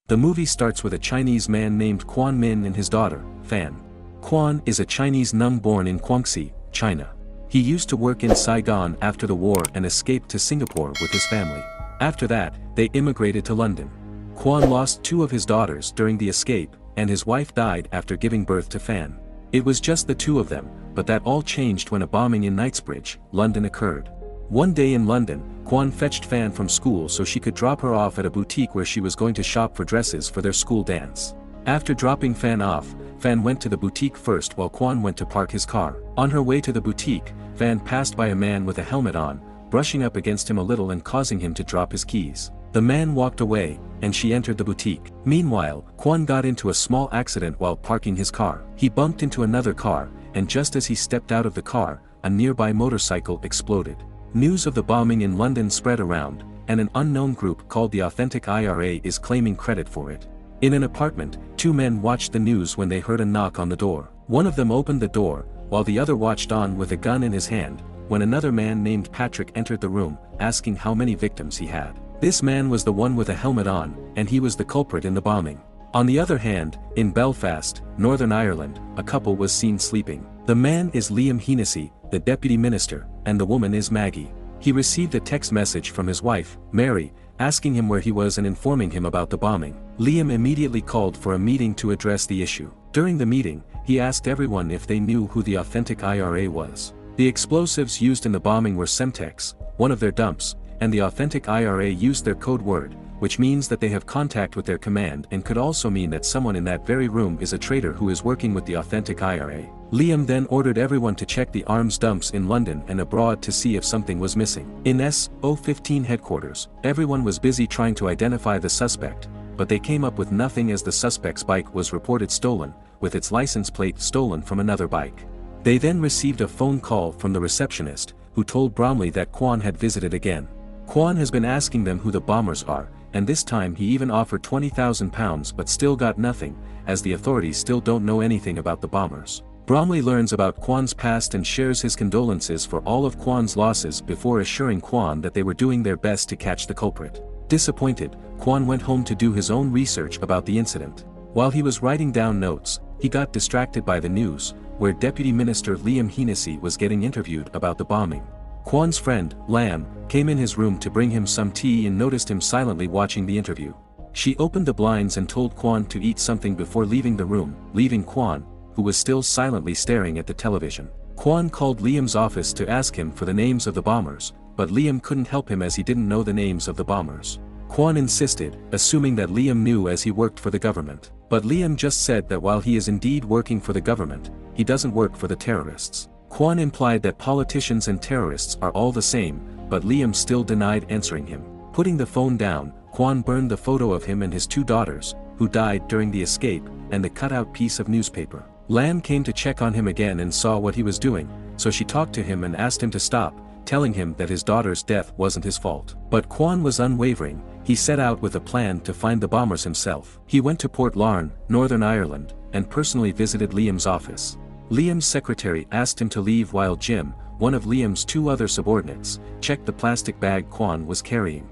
The movie starts with a Chinese man named Quan Min and his daughter, Fan. Quan is a Chinese Hmong born in Guangxi, China. He used to work in Saigon after the war and escaped to Singapore with his family. After that, they immigrated to London. Quan lost two of his daughters during the escape, and his wife died after giving birth to Fan. It was just the two of them, but that all changed when a bombing in Knightsbridge, London occurred. One day in London, Quan fetched Fan from school so she could drop her off at a boutique where she was going to shop for dresses for their school dance. After dropping Fan off, Fan went to the boutique first while Quan went to park his car. On her way to the boutique, Fan passed by a man with a helmet on, brushing up against him a little and causing him to drop his keys. The man walked away, and she entered the boutique. Meanwhile, Quan got into a small accident while parking his car. He bumped into another car, and just as he stepped out of the car, a nearby motorcycle exploded. News of the bombing in London spread around, and an unknown group called the Authentic IRA is claiming credit for it. In an apartment, two men watched the news when they heard a knock on the door. One of them opened the door, while the other watched on with a gun in his hand, when another man named Patrick entered the room, asking how many victims he had. This man was the one with a helmet on, and he was the culprit in the bombing. On the other hand, in Belfast, Northern Ireland, a couple was seen sleeping. The man is Liam Hennessy, the deputy minister, and the woman is Maggie. He received a text message from his wife, Mary, asking him where he was and informing him about the bombing. Liam immediately called for a meeting to address the issue. During the meeting, he asked everyone if they knew who the Authentic IRA was. The explosives used in the bombing were Semtex, one of their dumps, and the Authentic IRA used their code word, which means that they have contact with their command and could also mean that someone in that very room is a traitor who is working with the Authentic IRA. Liam then ordered everyone to check the arms dumps in London and abroad to see if something was missing. In SO15 headquarters, everyone was busy trying to identify the suspect, but they came up with nothing as the suspect's bike was reported stolen, with its license plate stolen from another bike. They then received a phone call from the receptionist, who told Bromley that Quan had visited again. Quan has been asking them who the bombers are, and this time he even offered £20,000 but still got nothing, as the authorities still don't know anything about the bombers. Bromley learns about Quan's past and shares his condolences for all of Quan's losses before assuring Quan that they were doing their best to catch the culprit. Disappointed, Quan went home to do his own research about the incident. While he was writing down notes, he got distracted by the news, where Deputy Minister Liam Hennessy was getting interviewed about the bombing. Quan's friend, Lam, came in his room to bring him some tea and noticed him silently watching the interview. She opened the blinds and told Quan to eat something before leaving the room, leaving Quan, who was still silently staring at the television. Quan called Liam's office to ask him for the names of the bombers, but Liam couldn't help him as he didn't know the names of the bombers. Quan insisted, assuming that Liam knew as he worked for the government. But Liam just said that while he is indeed working for the government, he doesn't work for the terrorists. Quan implied that politicians and terrorists are all the same, but Liam still denied answering him. Putting the phone down, Quan burned the photo of him and his two daughters, who died during the escape, and the cut-out piece of newspaper. Lam came to check on him again and saw what he was doing, so she talked to him and asked him to stop, telling him that his daughter's death wasn't his fault. But Quan was unwavering. He set out with a plan to find the bombers himself. He went to Port Larne, Northern Ireland, and personally visited Liam's office. Liam's secretary asked him to leave while Jim, one of Liam's two other subordinates, checked the plastic bag Quan was carrying.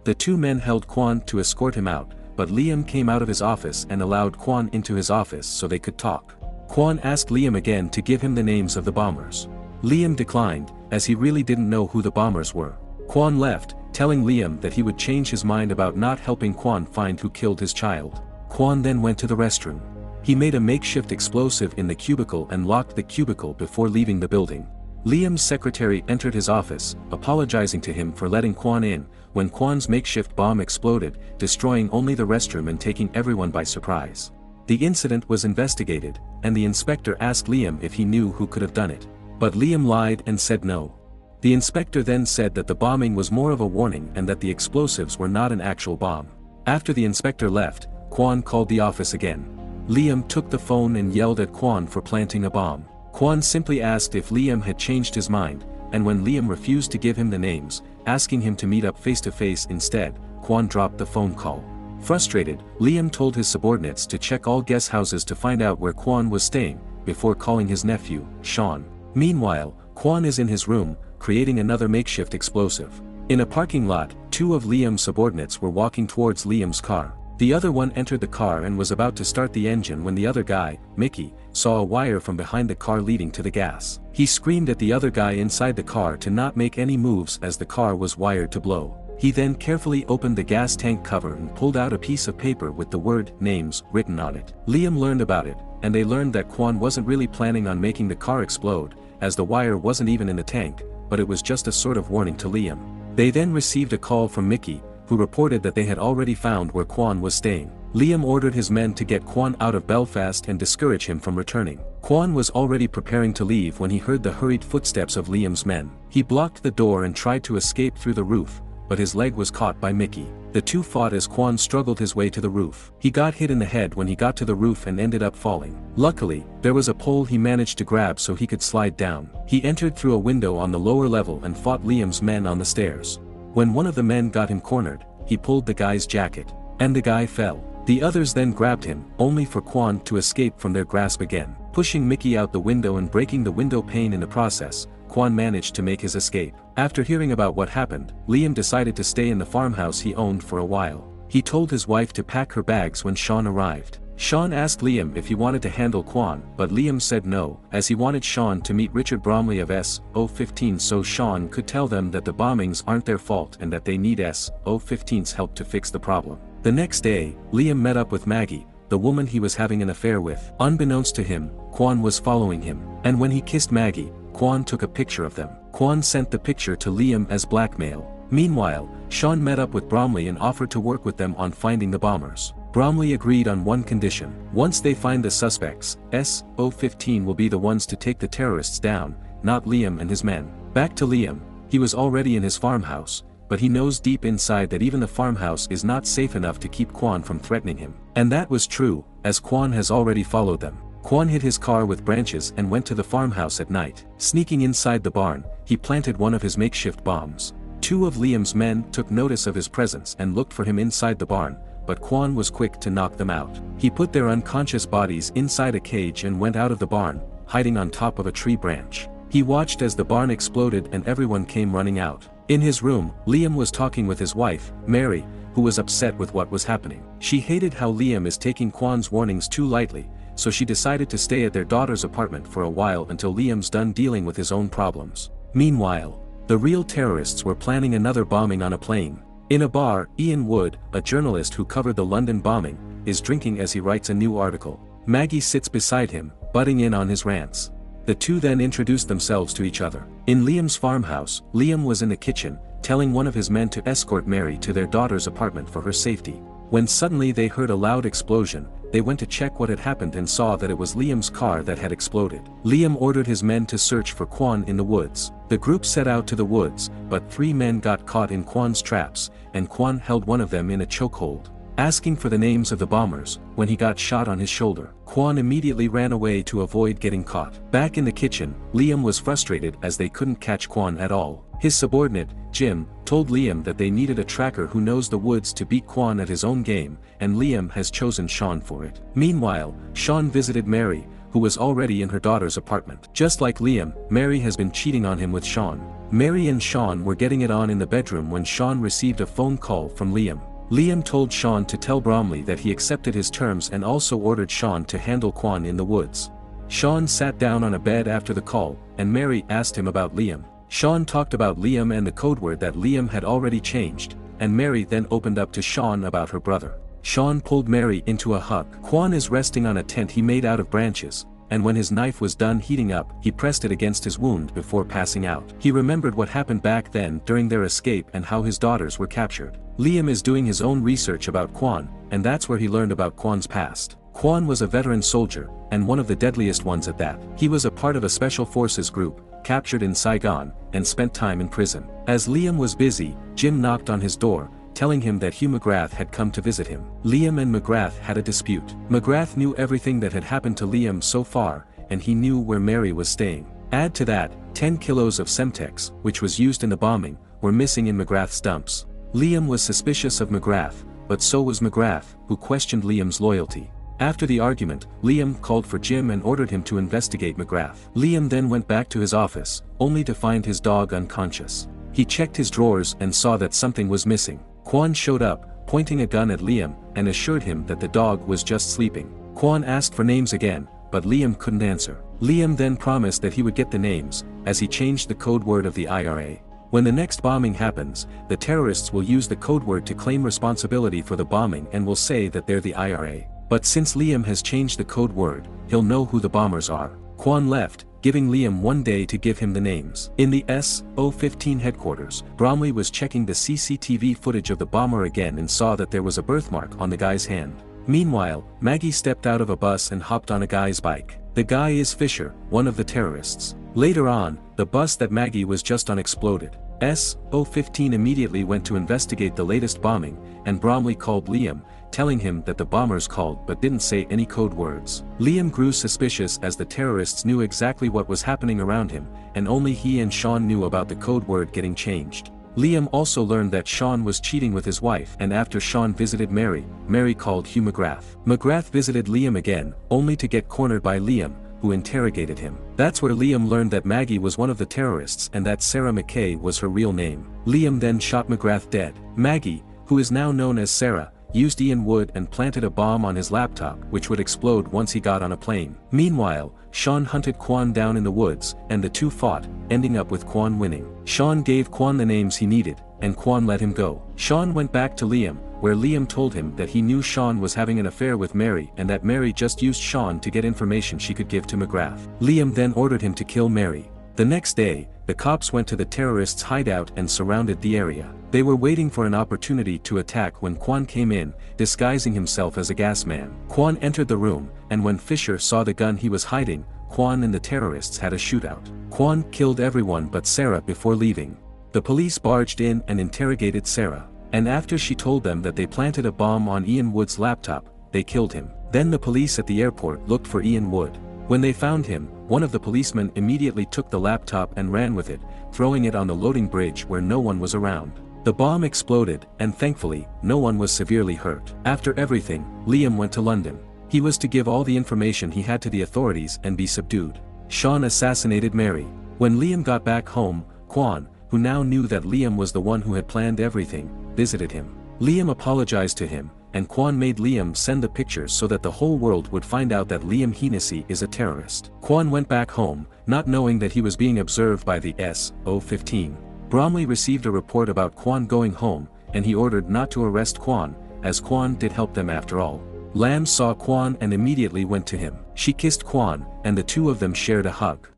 The two men held Quan to escort him out, but Liam came out of his office and allowed Quan into his office so they could talk. Quan asked Liam again to give him the names of the bombers. Liam declined, as he really didn't know who the bombers were. Quan left, telling Liam that he would change his mind about not helping Quan find who killed his child. Quan then went to the restroom. He made a makeshift explosive in the cubicle and locked the cubicle before leaving the building. Liam's secretary entered his office, apologizing to him for letting Quan in, when Quan's makeshift bomb exploded, destroying only the restroom and taking everyone by surprise. The incident was investigated, and the inspector asked Liam if he knew who could have done it. But Liam lied and said no. The inspector then said that the bombing was more of a warning and that the explosives were not an actual bomb. After the inspector left, Quan called the office again. Liam took the phone and yelled at Quan for planting a bomb. Quan simply asked if Liam had changed his mind, and when Liam refused to give him the names, asking him to meet up face-to-face instead, Quan dropped the phone call. Frustrated, Liam told his subordinates to check all guest houses to find out where Quan was staying, before calling his nephew, Sean. Meanwhile, Quan is in his room, creating another makeshift explosive. In a parking lot, two of Liam's subordinates were walking towards Liam's car. The other one entered the car and was about to start the engine when the other guy, Mickey, saw a wire from behind the car leading to the gas. He screamed at the other guy inside the car to not make any moves as the car was wired to blow. He then carefully opened the gas tank cover and pulled out a piece of paper with the word names written on it. Liam learned about it, and they learned that Kwon wasn't really planning on making the car explode, as the wire wasn't even in the tank, but it was just a sort of warning to Liam. They then received a call from Mickey, who reported that they had already found where Kwon was staying. Liam ordered his men to get Kwon out of Belfast and discourage him from returning. Kwon was already preparing to leave when he heard the hurried footsteps of Liam's men. He blocked the door and tried to escape through the roof, but his leg was caught by Mickey. The two fought as Kwon struggled his way to the roof. He got hit in the head when he got to the roof and ended up falling. Luckily, there was a pole he managed to grab so he could slide down. He entered through a window on the lower level and fought Liam's men on the stairs. When one of the men got him cornered, he pulled the guy's jacket, and the guy fell. The others then grabbed him, only for Kwon to escape from their grasp again. Pushing Mickey out the window and breaking the window pane in the process, Kwon managed to make his escape. After hearing about what happened, Liam decided to stay in the farmhouse he owned for a while. He told his wife to pack her bags when Sean arrived. Sean asked Liam if he wanted to handle Kwon, but Liam said no, as he wanted Sean to meet Richard Bromley of SO15 so Sean could tell them that the bombings aren't their fault and that they need SO15's help to fix the problem. The next day, Liam met up with Maggie, the woman he was having an affair with. Unbeknownst to him, Kwon was following him, and when he kissed Maggie, Kwon took a picture of them. Kwon sent the picture to Liam as blackmail. Meanwhile, Sean met up with Bromley and offered to work with them on finding the bombers. Bromley agreed on one condition. Once they find the suspects, SO15 will be the ones to take the terrorists down, not Liam and his men. Back to Liam, he was already in his farmhouse, but he knows deep inside that even the farmhouse is not safe enough to keep Kwon from threatening him. And that was true, as Kwon has already followed them. Kwon hid his car with branches and went to the farmhouse at night. Sneaking inside the barn, he planted one of his makeshift bombs. Two of Liam's men took notice of his presence and looked for him inside the barn, but Kwon was quick to knock them out. He put their unconscious bodies inside a cage and went out of the barn, hiding on top of a tree branch. He watched as the barn exploded and everyone came running out. In his room, Liam was talking with his wife, Mary, who was upset with what was happening. She hated how Liam is taking Kwon's warnings too lightly, so she decided to stay at their daughter's apartment for a while until Liam's done dealing with his own problems. Meanwhile, the real terrorists were planning another bombing on a plane. In a bar, Ian Wood, a journalist who covered the London bombing, is drinking as he writes a new article. Maggie sits beside him, butting in on his rants. The two then introduced themselves to each other. In Liam's farmhouse, Liam was in the kitchen, telling one of his men to escort Mary to their daughter's apartment for her safety. When suddenly they heard a loud explosion, they went to check what had happened and saw that it was Liam's car that had exploded. Liam ordered his men to search for Kwon in the woods. The group set out to the woods, but 3 men got caught in Kwon's traps, and Kwon held one of them in a chokehold. Asking for the names of the bombers, when he got shot on his shoulder, Kwon immediately ran away to avoid getting caught. Back in the kitchen, Liam was frustrated as they couldn't catch Kwon at all. His subordinate, Jim, told Liam that they needed a tracker who knows the woods to beat Kwon at his own game, and Liam has chosen Sean for it. Meanwhile, Sean visited Mary, who was already in her daughter's apartment. Just like Liam, Mary has been cheating on him with Sean. Mary and Sean were getting it on in the bedroom when Sean received a phone call from Liam. Liam told Sean to tell Bromley that he accepted his terms and also ordered Sean to handle Kwon in the woods. Sean sat down on a bed after the call, and Mary asked him about Liam. Sean talked about Liam and the code word that Liam had already changed, and Mary then opened up to Sean about her brother. Sean pulled Mary into a hug. Kwon is resting on a tent he made out of branches, and when his knife was done heating up, he pressed it against his wound before passing out. He remembered what happened back then during their escape and how his daughters were captured. Liam is doing his own research about Kwon, and that's where he learned about Kwon's past. Kwon was a veteran soldier, and one of the deadliest ones at that. He was a part of a special forces group, captured in Saigon, and spent time in prison. As Liam was busy, Jim knocked on his door, telling him that Hugh McGrath had come to visit him. Liam and McGrath had a dispute. McGrath knew everything that had happened to Liam so far, and he knew where Mary was staying. Add to that, 10 kilos of Semtex, which was used in the bombing, were missing in McGrath's dumps. Liam was suspicious of McGrath, but so was McGrath, who questioned Liam's loyalty. After the argument, Liam called for Jim and ordered him to investigate McGrath. Liam then went back to his office, only to find his dog unconscious. He checked his drawers and saw that something was missing. Kwon showed up, pointing a gun at Liam, and assured him that the dog was just sleeping. Kwon asked for names again, but Liam couldn't answer. Liam then promised that he would get the names, as he changed the code word of the IRA. When the next bombing happens, the terrorists will use the code word to claim responsibility for the bombing and will say that they're the IRA. But since Liam has changed the code word, he'll know who the bombers are. Kwon left, giving Liam 1 day to give him the names. In the SO-15 headquarters, Bromley was checking the CCTV footage of the bomber again and saw that there was a birthmark on the guy's hand. Meanwhile, Maggie stepped out of a bus and hopped on a guy's bike. The guy is Fisher, one of the terrorists. Later on, the bus that Maggie was just on exploded. SO-15 immediately went to investigate the latest bombing, and Bromley called Liam, telling him that the bombers called but didn't say any code words. Liam grew suspicious as the terrorists knew exactly what was happening around him, and only he and Sean knew about the code word getting changed. Liam also learned that Sean was cheating with his wife, and after Sean visited Mary, Mary called Hugh McGrath. McGrath visited Liam again, only to get cornered by Liam, who interrogated him. That's where Liam learned that Maggie was one of the terrorists and that Sarah McKay was her real name. Liam then shot McGrath dead. Maggie, who is now known as Sarah, used Ian Wood and planted a bomb on his laptop which would explode once he got on a plane. Meanwhile, Sean hunted Kwon down in the woods, and the two fought, ending up with Kwon winning. Sean gave Kwon the names he needed, and Kwon let him go. Sean went back to Liam, where Liam told him that he knew Sean was having an affair with Mary and that Mary just used Sean to get information she could give to McGrath. Liam then ordered him to kill Mary. The next day, the cops went to the terrorists' hideout and surrounded the area. They were waiting for an opportunity to attack when Kwon came in, disguising himself as a gas man. Kwon entered the room, and when Fisher saw the gun he was hiding, Kwon and the terrorists had a shootout. Kwon killed everyone but Sarah before leaving. The police barged in and interrogated Sarah, and after she told them that they planted a bomb on Ian Wood's laptop, they killed him. Then the police at the airport looked for Ian Wood. When they found him, one of the policemen immediately took the laptop and ran with it, throwing it on the loading bridge where no one was around. The bomb exploded, and thankfully, no one was severely hurt. After everything, Liam went to London. He was to give all the information he had to the authorities and be subdued. Sean assassinated Mary. When Liam got back home, Kwon, who now knew that Liam was the one who had planned everything, visited him. Liam apologized to him, and Kwon made Liam send the pictures so that the whole world would find out that Liam Hennessy is a terrorist. Kwon went back home, not knowing that he was being observed by the SO-15. Bromley received a report about Kwon going home, and he ordered not to arrest Kwon, as Kwon did help them after all. Lam saw Kwon and immediately went to him. She kissed Kwon, and the two of them shared a hug.